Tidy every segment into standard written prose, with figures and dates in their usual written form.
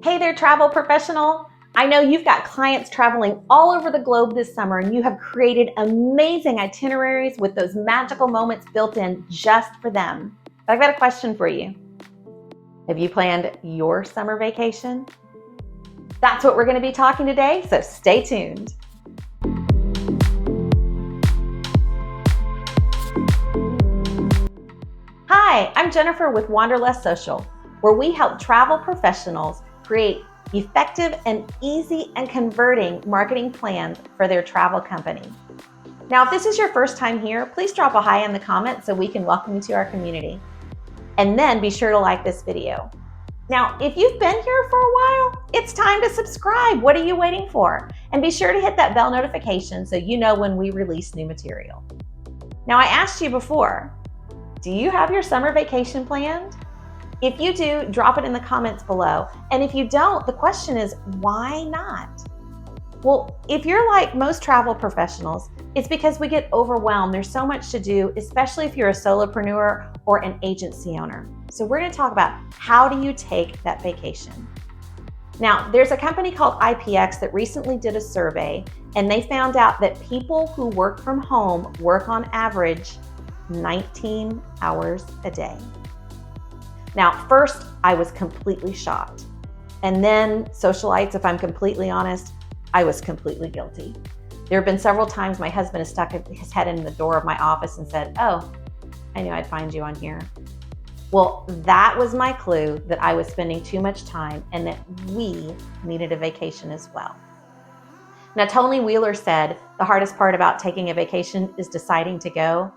Hey there, travel professional. I know you've got clients traveling all over the globe this summer and you have created amazing itineraries with those magical moments built in just for them. But I've got a question for you. Have you planned your summer vacation? That's what we're going to be talking today, so stay tuned. Hi, I'm Jennifer with Wanderlust Social, where we help travel professionals create effective and easy and converting marketing plans for their travel company. Now, if this is your first time here, please drop a hi in the comments so we can welcome you to our community. And then be sure to like this video. Now, if you've been here for a while, it's time to subscribe. What are you waiting for? And be sure to hit that bell notification so you know when we release new material. Now, I asked you before, do you have your summer vacation planned? If you do, drop it in the comments below. And if you don't, the question is, why not? Well, if you're like most travel professionals, it's because we get overwhelmed. There's so much to do, especially if you're a solopreneur or an agency owner. So we're going to talk about how do you take that vacation. Now, there's a company called IPX that recently did a survey, and they found out that people who work from home work on average 19 hours a day. Now, first, I was completely shocked. And then, socialites, if I'm completely honest, I was completely guilty. There have been several times my husband has stuck his head in the door of my office and said, "Oh, I knew I'd find you on here." Well, that was my clue that I was spending too much time and that we needed a vacation as well. Now, Tony Wheeler said, the hardest part about taking a vacation is deciding to go.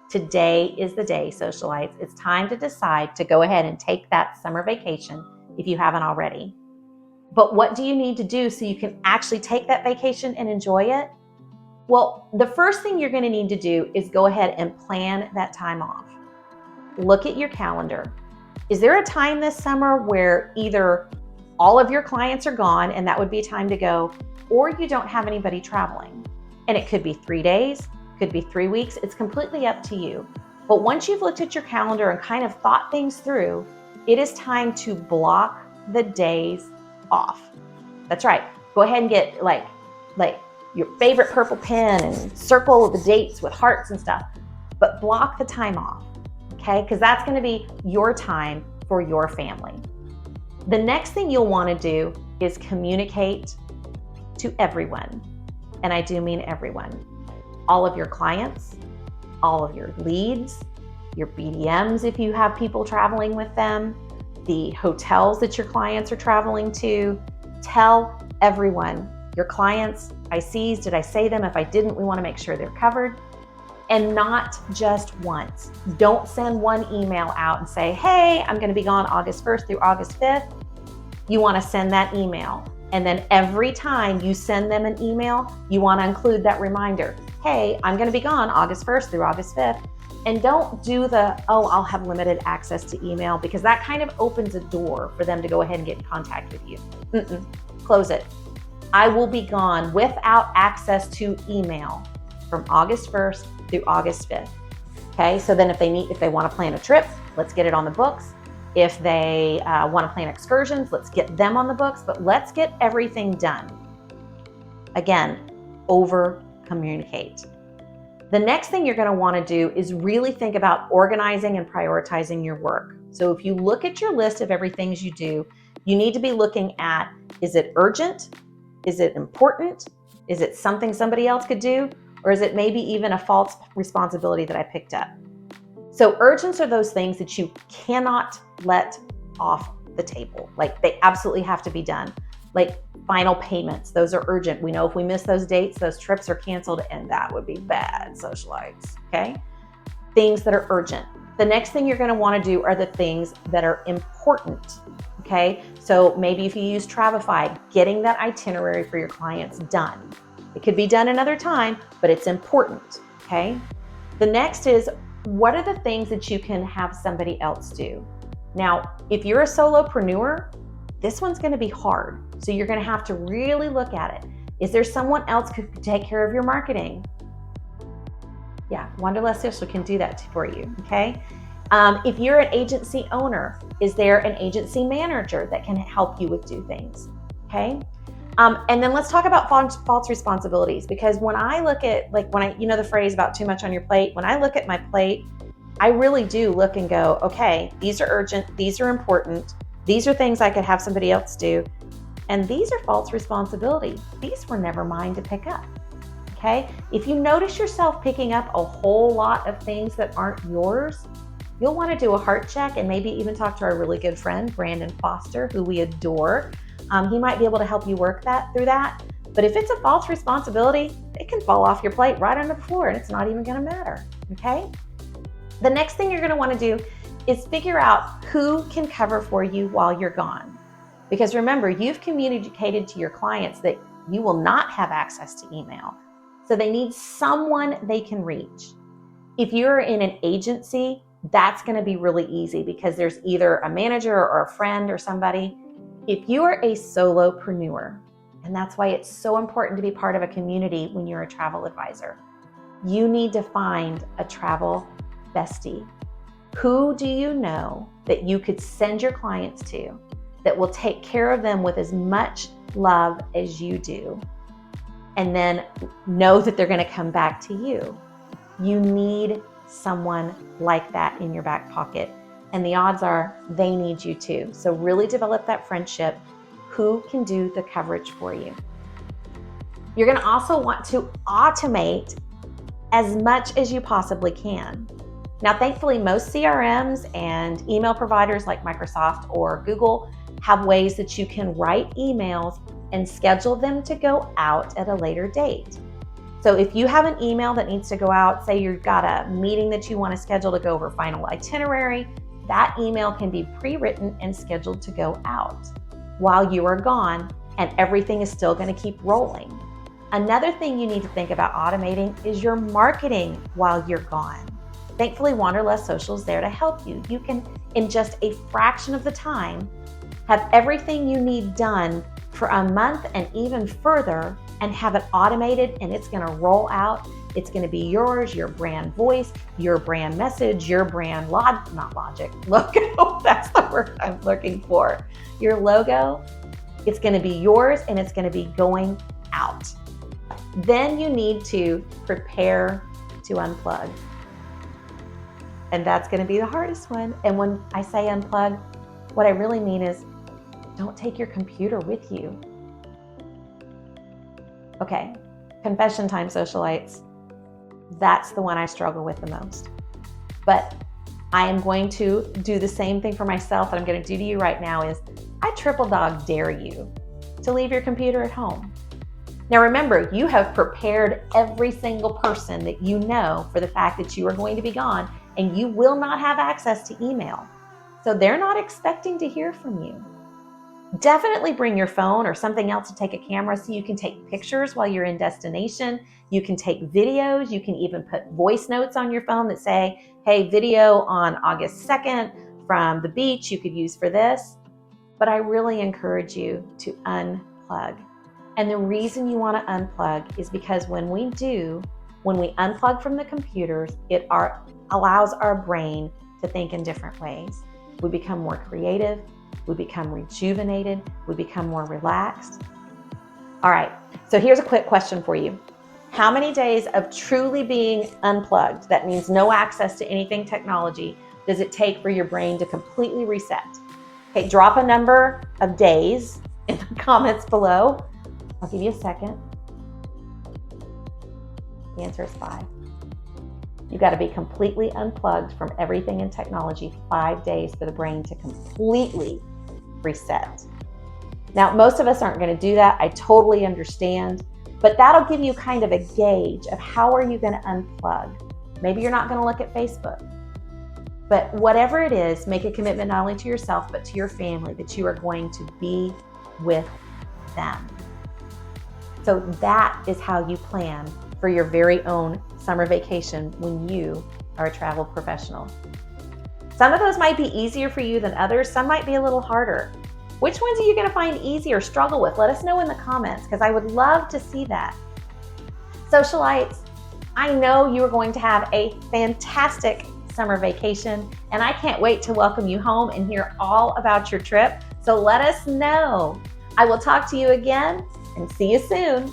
Today is the day, socialites. It's time to decide to go ahead and take that summer vacation if you haven't already. But what do you need to do so you can actually take that vacation and enjoy it? Well, the first thing you're going to need to do is go ahead and plan that time off. Look at your calendar. Is there a time this summer where either all of your clients are gone and that would be time to go, or you don't have anybody traveling? And it could be 3 days, could be 3 weeks. It's completely up to you. But once you've looked at your calendar and kind of thought things through, it is time to block the days off. That's right. Go ahead and get like your favorite purple pen and circle the dates with hearts and stuff, but block the time off, okay? Because that's going to be your time for your family. The next thing you'll want to do is communicate to everyone. And I do mean everyone. All of your clients, all of your leads, your BDMs if you have people traveling with them, the hotels that your clients are traveling to. Tell everyone, your clients, I sees, did I say them? If I didn't, we want to make sure they're covered. And not just once. Don't send one email out and say, hey, I'm going to be gone August 1st through August 5th. You want to send that email. And then every time you send them an email, you want to include that reminder. Hey, I'm going to be gone August 1st through August 5th. And don't do the, oh, I'll have limited access to email, because that kind of opens a door for them to go ahead and get in contact with you. Close it. I will be gone without access to email from August 1st through August 5th. Okay, so then if they want to plan a trip, let's get it on the books. If they want to plan excursions, let's get them on the books, but let's get everything done. Again, over communicate. The next thing you're going to want to do is really think about organizing and prioritizing your work. So if you look at your list of everything you do, you need to be looking at, is it urgent? Is it important? Is it something somebody else could do? Or is it maybe even a false responsibility that I picked up? So urgents are those things that you cannot let off the table. Like they absolutely have to be done. Like final payments, those are urgent. We know if we miss those dates, those trips are canceled, and that would be bad, socialites, okay? Things that are urgent. The next thing you're gonna wanna do are the things that are important, okay? So maybe if you use Travify, getting that itinerary for your clients done. It could be done another time, but it's important, okay? The next is, what are the things that you can have somebody else do? Now, if you're a solopreneur, this one's gonna be hard. So you're gonna have to really look at it. Is there someone else who could take care of your marketing? Yeah, Wanderlust Social can do that for you, okay? If you're an agency owner, is there an agency manager that can help you with do things? Okay. And then let's talk about false responsibilities, because when I look at, like, the phrase about too much on your plate, when I look at my plate, I really do look and go, okay, these are urgent, these are important, these are things I could have somebody else do, and these are false responsibilities. These were never mine to pick up. Okay. If you notice yourself picking up a whole lot of things that aren't yours, you'll want to do a heart check and maybe even talk to our really good friend, Brandon Foster, who we adore. He might be able to help you work through that. But if it's a false responsibility, it can fall off your plate right on the floor and it's not even going to matter. Okay. The next thing you're going to want to do is figure out who can cover for you while you're gone. Because remember, you've communicated to your clients that you will not have access to email. So they need someone they can reach. If you're in an agency, that's going to be really easy because there's either a manager or a friend or somebody. If you are a solopreneur, and that's why it's so important to be part of a community when you're a travel advisor, you need to find a travel bestie. Who do you know that you could send your clients to that will take care of them with as much love as you do, and then know that they're going to come back to you? You need someone like that in your back pocket, and the odds are they need you too. So really develop that friendship. Who can do the coverage for you? You're going to also want to automate as much as you possibly can. Now, thankfully, most CRMs and email providers like Microsoft or Google have ways that you can write emails and schedule them to go out at a later date. So if you have an email that needs to go out, say you've got a meeting that you want to schedule to go over final itinerary, that email can be pre-written and scheduled to go out while you are gone, and everything is still going to keep rolling. Another thing you need to think about automating is your marketing while you're gone. Thankfully, Wanderlust Social is there to help you. You can, in just a fraction of the time, have everything you need done for a month and even further, and have it automated, and it's going to roll out. It's going to be yours, your brand voice, your brand message, your brand logo. That's the word I'm looking for. Your logo, it's going to be yours, and it's going to be going out. Then you need to prepare to unplug. And that's going to be the hardest one. And when I say unplug, what I really mean is don't take your computer with you. Okay, confession time, socialites. That's the one I struggle with the most. But I am going to do the same thing for myself that I'm going to do to you right now is I triple dog dare you to leave your computer at home. Now remember, you have prepared every single person that you know for the fact that you are going to be gone and you will not have access to email. So they're not expecting to hear from you. Definitely bring your phone or something else to take a camera so you can take pictures while you're in destination. You can take videos. You can even put voice notes on your phone that say, hey, video on August 2nd from the beach you could use for this. But I really encourage you to unplug. And the reason you want to unplug is because when we unplug from the computers, it allows our brain to think in different ways. We become more creative. We become rejuvenated. We become more relaxed. All right, so here's a quick question for you. How many days of truly being unplugged, that means no access to anything technology, does it take for your brain to completely reset? Okay, drop a number of days in the comments below. I'll give you a second. The answer is 5. You got to be completely unplugged from everything in technology 5 days for the brain to completely reset. Now, most of us aren't going to do that. I totally understand, but that'll give you kind of a gauge of how are you going to unplug. Maybe you're not going to look at Facebook, but whatever it is, make a commitment not only to yourself, but to your family that you are going to be with them. So that is how you plan for your very own summer vacation when you are a travel professional. Some of those might be easier for you than others. Some might be a little harder. Which ones are you going to find easy or struggle with? Let us know in the comments because I would love to see that. Socialites, I know you are going to have a fantastic summer vacation, and I can't wait to welcome you home and hear all about your trip. So let us know. I will talk to you again and see you soon.